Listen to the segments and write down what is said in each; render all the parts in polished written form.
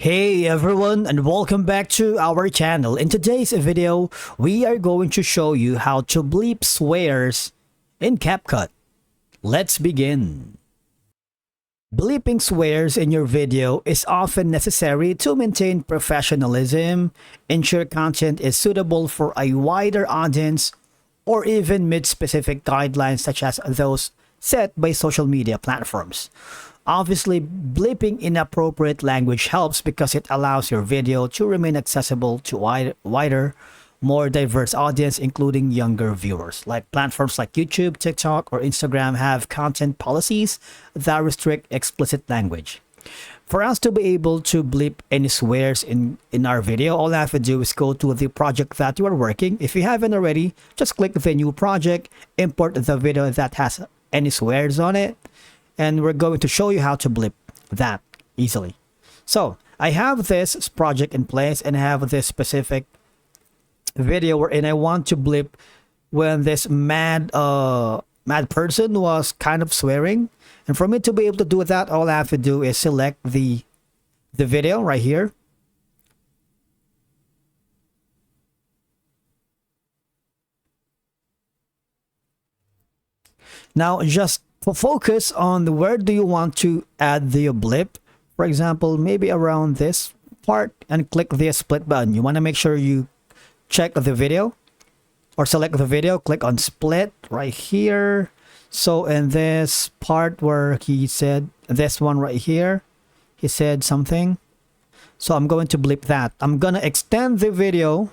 Hey everyone, and welcome back to our channel. In today's video, we are going to show you how to bleep swears in Capcut. Let's begin. Bleeping swears in your video is often necessary to maintain professionalism, ensure content is suitable for a wider audience, or even meet specific guidelines such as those set by social media platforms. Obviously, bleeping inappropriate language helps because it allows your video to remain accessible to wider, more diverse audience, including younger viewers. Like platforms like YouTube, TikTok, or Instagram have content policies that restrict explicit language. For us to be able to bleep any swears in our video, all I have to do is go to the project that you are working. If you haven't already, just click the new project, import the video that has any swears on it, and we're going to show you how to bleep that easily. So I have this project in place and I have this specific video wherein I want to bleep when this mad person was kind of swearing. And for me to be able to do that, all I have to do is select the video right here. Now just focus on where do you want to add the blip. For example, maybe around this part, and click the split button. You want to make sure you check the video or select the video, click on split right here. So in this part where he said, this one right here, he said something. So I'm going to bleep that. I'm going to extend the video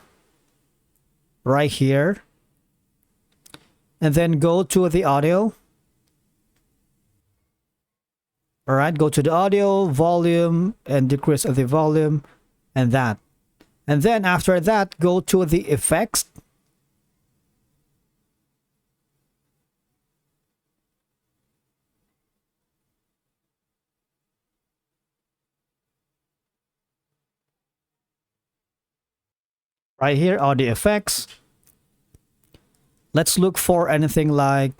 right here and then go to the audio. All right, go to the audio, volume, and decrease the volume, and that. And then after that, go to the effects. Right here, audio effects. Let's look for anything like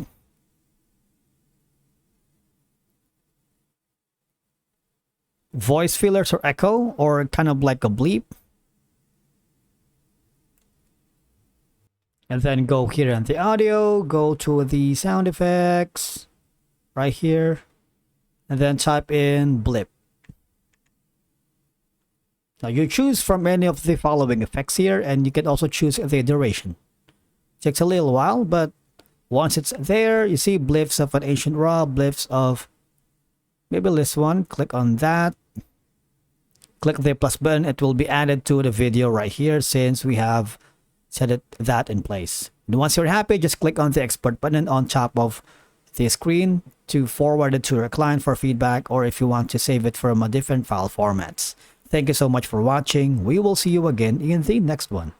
voice fillers or echo, or kind of like a bleep. And then go here in the audio, go to the sound effects right here, and then type in blip. Now you choose from any of the following effects here, and you can also choose the duration. It takes a little while, but once it's there, you see blips of an ancient raw, blips of maybe this one. Click on that. Click the plus button. It will be added to the video right here since we have set that in place. And once you're happy, just click on the export button on top of the screen to forward it to your client for feedback, or if you want to save it from a different file formats. Thank you so much for watching. We will see you again in the next one.